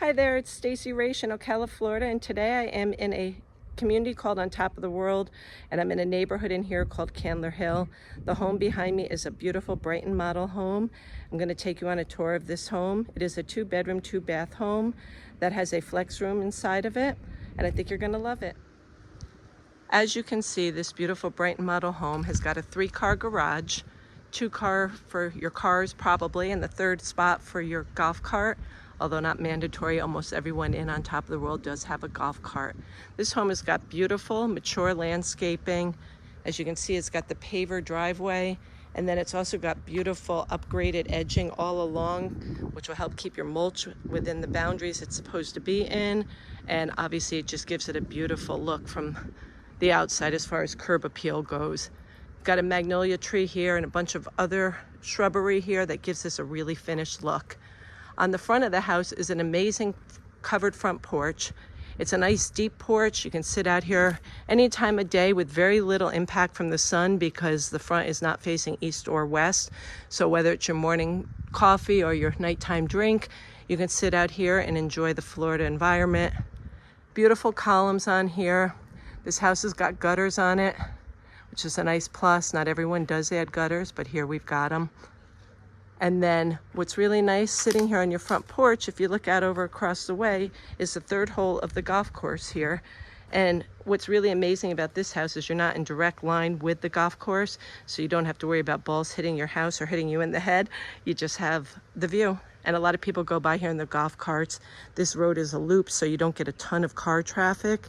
Hi there, it's Stacy Raish in Ocala, Florida, and today I am in a community called On Top of the World, and I'm in a neighborhood in here called Candler Hill. The home behind me is a beautiful Brighton Model home. I'm going to take you on a tour of this home. It is a 2-bedroom, 2-bath home that has a flex room inside of it, and I think you're going to love it. As you can see, this beautiful Brighton Model home has got a 3-car garage, 2-car for your cars probably, and the 3rd spot for your golf cart. Although not mandatory, almost everyone in On Top of the World does have a golf cart. This home has got beautiful, mature landscaping. As you can see, it's got the paver driveway, and then it's also got beautiful upgraded edging all along, which will help keep your mulch within the boundaries it's supposed to be in. And obviously, it just gives it a beautiful look from the outside as far as curb appeal goes. Got a magnolia tree here and a bunch of other shrubbery here that gives this a really finished look. On the front of the house is an amazing covered front porch. It's a nice deep porch. You can sit out here any time of day with very little impact from the sun because the front is not facing east or west. So whether it's your morning coffee or your nighttime drink, you can sit out here and enjoy the Florida environment. Beautiful columns on here. This house has got gutters on it, which is a nice plus. Not everyone does add gutters, but here we've got them. And then what's really nice sitting here on your front porch, if you look out over across the way, is the 3rd hole of the golf course here. And what's really amazing about this house is you're not in direct line with the golf course, so you don't have to worry about balls hitting your house or hitting you in the head. You just have the view. And a lot of people go by here in their golf carts. This road is a loop, so you don't get a ton of car traffic.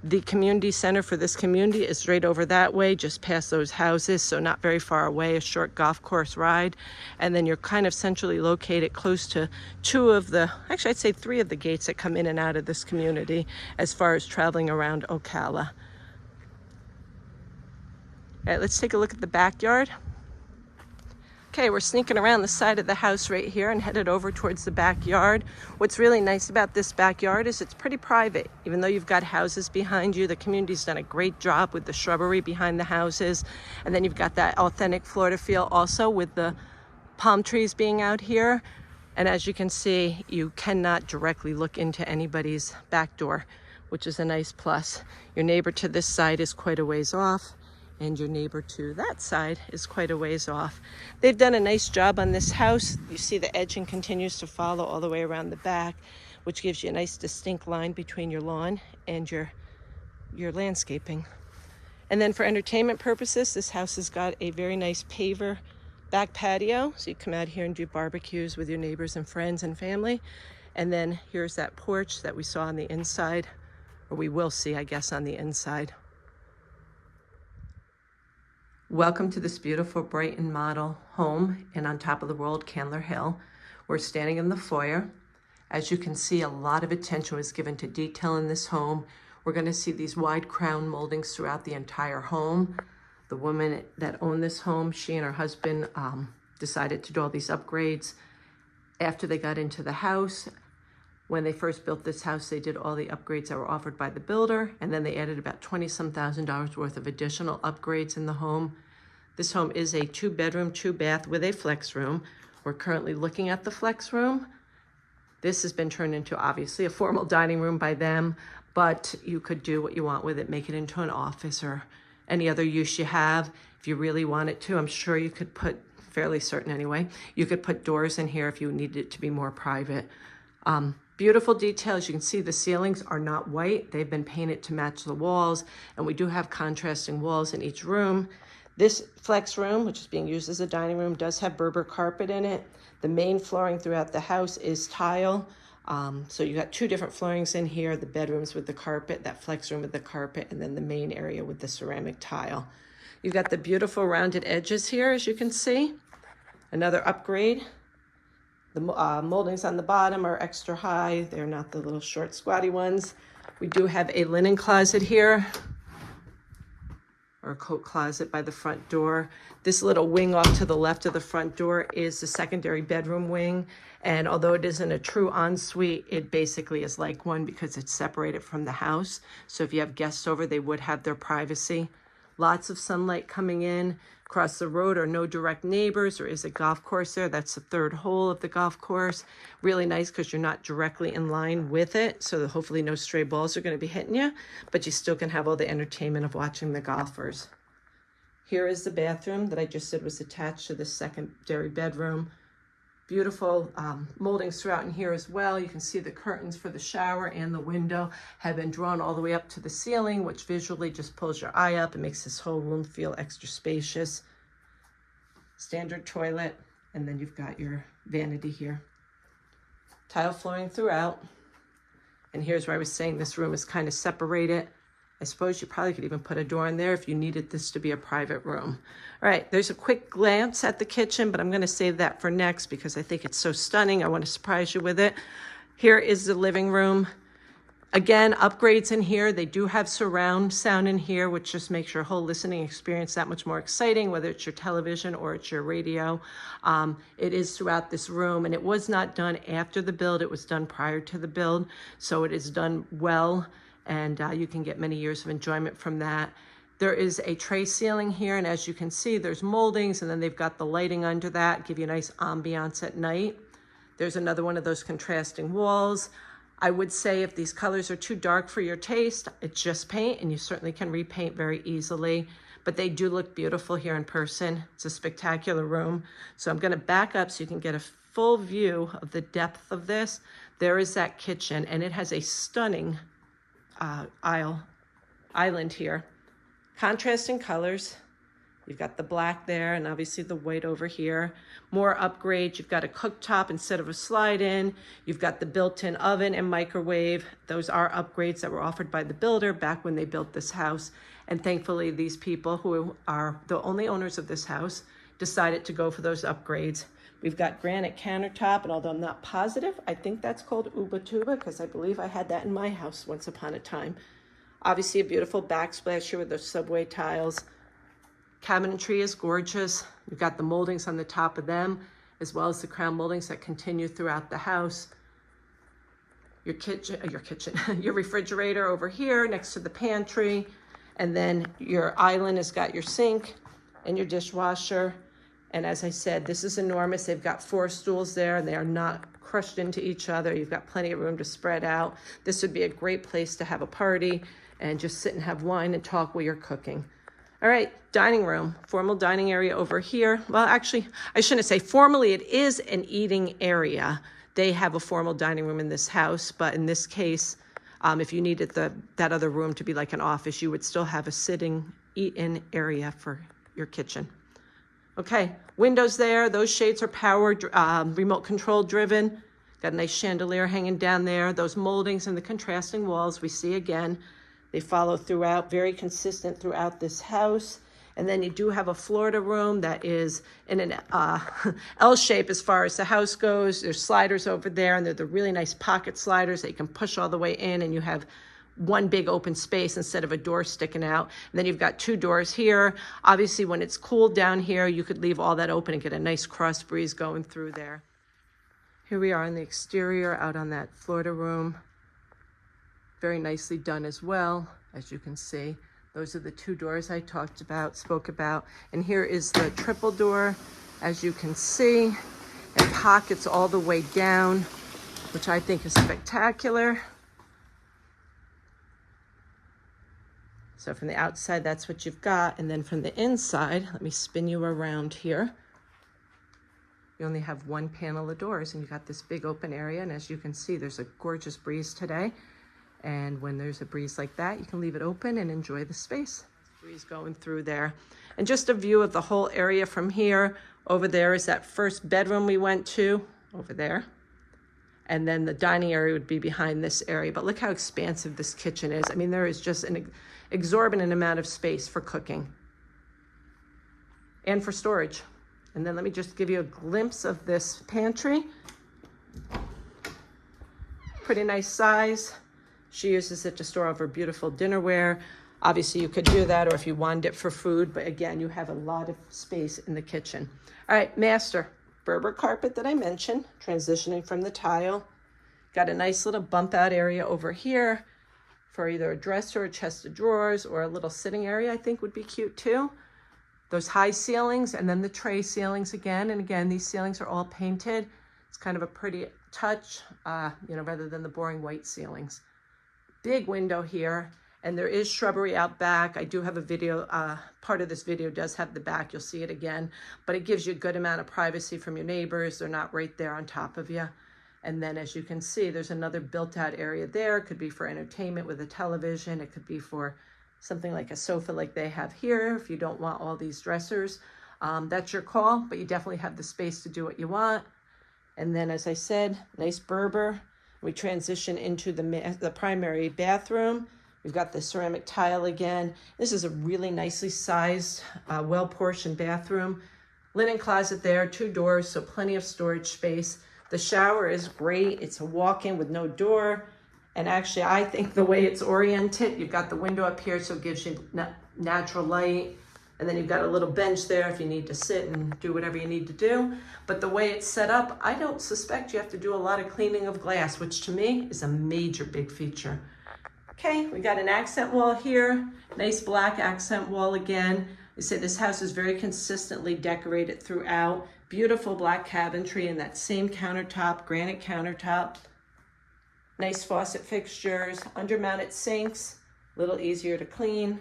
The community center for this community is right over that way, just past those houses, so not very far away, a short golf course ride. And then you're kind of centrally located close to 2 of the, actually I'd say 3 of the gates that come in and out of this community as far as traveling around Ocala. All right, let's take a look at the backyard. Okay, we're sneaking around the side of the house right here and headed over towards the backyard. What's really nice about this backyard is it's pretty private. Even though you've got houses behind you, the community's done a great job with the shrubbery behind the houses. And then you've got that authentic Florida feel also with the palm trees being out here. And as you can see, you cannot directly look into anybody's back door, which is a nice plus. Your neighbor to this side is quite a ways off, and your neighbor to that side is quite a ways off. They've done a nice job on this house. You see the edging continues to follow all the way around the back, which gives you a nice distinct line between your lawn and your landscaping. And then for entertainment purposes, this house has got a very nice paver back patio. So you come out here and do barbecues with your neighbors and friends and family. And then here's that porch that we saw on the inside, or we will see, I guess, on the inside. Welcome to this beautiful Brighton Model home and On Top of the World, Candler Hill. We're standing in the foyer. As you can see, a lot of attention was given to detail in this home. We're going to see these wide crown moldings throughout the entire home. The woman that owned this home, she and her husband decided to do all these upgrades after they got into the house. When they first built this house, they did all the upgrades that were offered by the builder, and then they added about $20-some thousand worth of additional upgrades in the home. This home is a 2-bedroom, 2-bath with a flex room. We're currently looking at the flex room. This has been turned into, obviously, a formal dining room by them, but you could do what you want with it, make it into an office or any other use you have. If you really wanted to, I'm sure you could put, fairly certain anyway, you could put doors in here if you needed it to be more private. Beautiful details. You can see the ceilings are not white. They've been painted to match the walls, and we do have contrasting walls in each room. This flex room, which is being used as a dining room, does have Berber carpet in it. The main flooring throughout the house is tile. So you got 2 different floorings in here, the bedrooms with the carpet, that flex room with the carpet, and then the main area with the ceramic tile. You've got the beautiful rounded edges here, as you can see. Another upgrade. The moldings on the bottom are extra high. They're not the little short squatty ones. We do have a linen closet here, or a coat closet by the front door. This little wing off to the left of the front door is the secondary bedroom wing. And although it isn't a true ensuite, it basically is like one because it's separated from the house. So if you have guests over, they would have their privacy. Lots of sunlight coming in. Across the road are no direct neighbors. There is a golf course there. That's the third hole of the golf course. Really nice because you're not directly in line with it. So hopefully no stray balls are going to be hitting you, but you still can have all the entertainment of watching the golfers. Here is the bathroom that I just said was attached to the secondary bedroom. Beautiful moldings throughout in here as well. You can see the curtains for the shower and the window have been drawn all the way up to the ceiling, which visually just pulls your eye up and makes this whole room feel extra spacious. Standard toilet, and then you've got your vanity here. Tile flooring throughout. And here's where I was saying this room is kind of separated. I suppose you probably could even put a door in there if you needed this to be a private room. All right, there's a quick glance at the kitchen, but I'm gonna save that for next because I think it's so stunning. I wanna surprise you with it. Here is the living room. Again, upgrades in here. They do have surround sound in here, which just makes your whole listening experience that much more exciting, whether it's your television or it's your radio. It is throughout this room, and it was not done after the build. It was done prior to the build, so it is done well. And you can get many years of enjoyment from that. There is a tray ceiling here, and as you can see, there's moldings, and then they've got the lighting under that, give you a nice ambiance at night. There's another one of those contrasting walls. I would say if these colors are too dark for your taste, it's just paint, and you certainly can repaint very easily, but they do look beautiful here in person. It's a spectacular room. So I'm gonna back up so you can get a full view of the depth of this. There is that kitchen, and it has a stunning island here. Contrasting colors. You've got the black there and obviously the white over here. More upgrades. You've got a cooktop instead of a slide-in. You've got the built-in oven and microwave. Those are upgrades that were offered by the builder back when they built this house. And thankfully, these people who are the only owners of this house decided to go for those upgrades. We've got granite countertop, and although I'm not positive, I think that's called Uba Tuba because I believe I had that in my house once upon a time. Obviously a beautiful backsplash here with those subway tiles. Cabinetry is gorgeous. You've got the moldings on the top of them, as well as the crown moldings that continue throughout the house. Your your refrigerator over here next to the pantry. And then your island has got your sink and your dishwasher. And as I said, this is enormous. They've got 4 stools there, and they are not crushed into each other. You've got plenty of room to spread out. This would be a great place to have a party and just sit and have wine and talk while you're cooking. All right, dining room, formal dining area over here. Well, actually, I shouldn't say formally, it is an eating area. They have a formal dining room in this house, but in this case, if you needed that other room to be like an office, you would still have a sitting, eat-in area for your kitchen. Okay, windows there. Those shades are powered, remote control driven. Got a nice chandelier hanging down there. Those moldings and the contrasting walls we see again. They follow throughout, very consistent throughout this house. And then you do have a Florida room that is in an L shape as far as the house goes. There's sliders over there, and they're the really nice pocket sliders that you can push all the way in, and you have one big open space instead of a door sticking out. And then you've got 2 doors here. Obviously, when it's cooled down here, you could leave all that open and get a nice cross breeze going through there. Here we are in the exterior out on that Florida room. Very nicely done as well, as you can see. Those are the 2 doors I spoke about. And here is the triple door, as you can see. It pockets all the way down, which I think is spectacular. So from the outside, that's what you've got. And then from the inside, let me spin you around here. You only have 1 panel of doors, and you've got this big open area. And as you can see, there's a gorgeous breeze today. And when there's a breeze like that, you can leave it open and enjoy the space. Breeze going through there. And just a view of the whole area from here. Over there is that first bedroom we went to, over there. And then the dining area would be behind this area. But look how expansive this kitchen is. I mean, there is just an exorbitant amount of space for cooking and for storage. And then let me just give you a glimpse of this pantry. Pretty nice size. She uses it to store all of her beautiful dinnerware. Obviously, you could do that, or if you wanted it for food, but again, you have a lot of space in the kitchen. All right, master. Berber carpet that I mentioned, transitioning from the tile. Got a nice little bump out area over here for either a dresser, a chest of drawers, or a little sitting area I think would be cute too. those high ceilings and then the tray ceilings again. And again, these ceilings are all painted. It's kind of a pretty touch, you know, rather than the boring white ceilings. Big window here, and there is shrubbery out back. I do have a video, part of this video does have the back. You'll see it again, but it gives you a good amount of privacy from your neighbors. They're not right there on top of you. And then as you can see, there's another built out area there. It could be for entertainment with a television. It could be for something like a sofa like they have here if you don't want all these dressers. That's your call, but you definitely have the space to do what you want. And then, as I said, nice Berber. We transition into the primary bathroom. We've got the ceramic tile again. This is a really nicely sized, well-portioned bathroom. Linen closet there, 2 doors, so plenty of storage space. The shower is great. It's a walk-in with no door. And actually, I think the way it's oriented, you've got the window up here, so it gives you natural light. And then you've got a little bench there if you need to sit and do whatever you need to do. But the way it's set up, I don't suspect you have to do a lot of cleaning of glass, which to me is a major big feature. Okay, we got an accent wall here. Nice black accent wall again. We say this house is very consistently decorated throughout. Beautiful black cabinetry and that same countertop, granite countertop. Nice faucet fixtures, under-mounted sinks, a little easier to clean.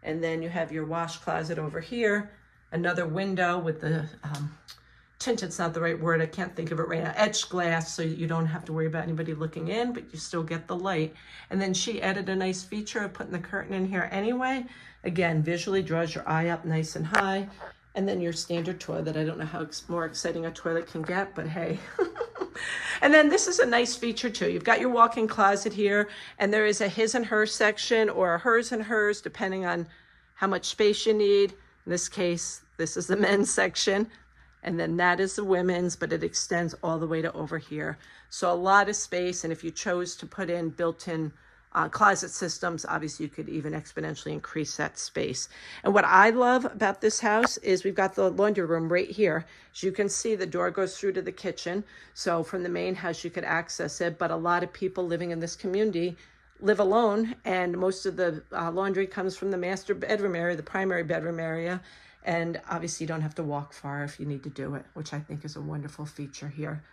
And then you have your wash closet over here. Another window with the tinted's not the right word, I can't think of it right now, etched glass, so you don't have to worry about anybody looking in, but you still get the light. And then she added a nice feature of putting the curtain in here anyway. Again, visually draws your eye up nice and high. And then your standard toilet. I don't know how more exciting a toilet can get, but hey. And then this is a nice feature too. You've got your walk-in closet here, and there is a his and her section or a hers and hers, depending on how much space you need. In this case, this is the men's section, and then that is the women's, but it extends all the way to over here. So a lot of space, and if you chose to put in built-in closet systems, obviously you could even exponentially increase that space. And what I love about this house is we've got the laundry room right here. As you can see, the door goes through to the kitchen. So from the main house, you could access it. But a lot of people living in this community live alone, and most of the laundry comes from the master bedroom area, the primary bedroom area. And obviously you don't have to walk far if you need to do it, which I think is a wonderful feature here.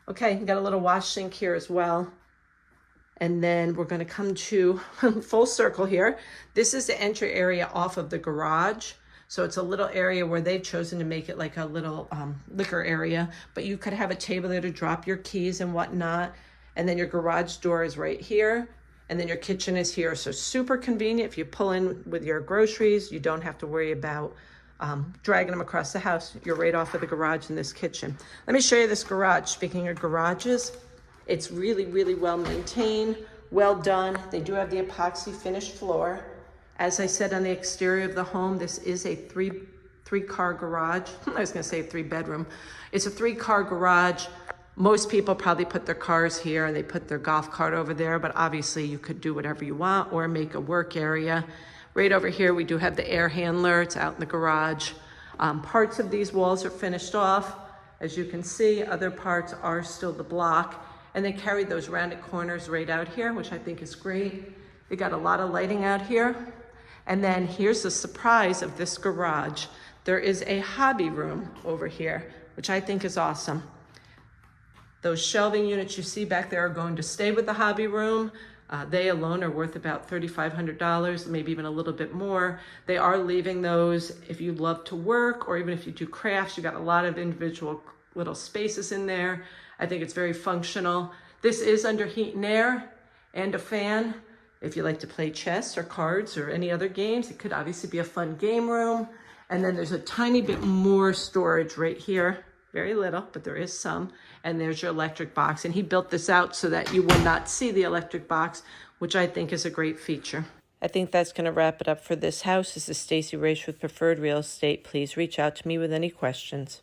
Okay, you got a little wash sink here as well. And then we're going to come to full circle here. This is the entry area off of the garage. So it's a little area where they've chosen to make it like a little liquor area, but you could have a table there to drop your keys and whatnot. And then your garage door is right here. And then your kitchen is here. So super convenient. If you pull in with your groceries, you don't have to worry about dragging them across the house. You're right off of the garage in this kitchen. Let me show you this garage. Speaking of garages, it's really, really well maintained, well done. They do have the epoxy finished floor. As I said, on the exterior of the home, this is a three-car garage. I was gonna say 3-bedroom. It's a 3-car garage. Most people probably put their cars here and they put their golf cart over there, but obviously you could do whatever you want or make a work area. Right over here, we do have the air handler. It's out in the garage. Parts of these walls are finished off. As you can see, other parts are still the block. And they carried those rounded corners right out here, which I think is great. They got a lot of lighting out here. And then here's the surprise of this garage. There is a hobby room over here, which I think is awesome. Those shelving units you see back there are going to stay with the hobby room. They alone are worth about $3,500, maybe even a little bit more. They are leaving those if you love to work, or even if you do crafts. You got a lot of individual little spaces in there. I think it's very functional. This is under heat and air and a fan. If you like to play chess or cards or any other games, it could obviously be a fun game room. And then there's a tiny bit more storage right here. Very little, but there is some. And there's your electric box. And he built this out so that you will not see the electric box, which I think is a great feature. I think that's going to wrap it up for this house. This is Stacy Raish with Preferred Real Estate. Please reach out to me with any questions.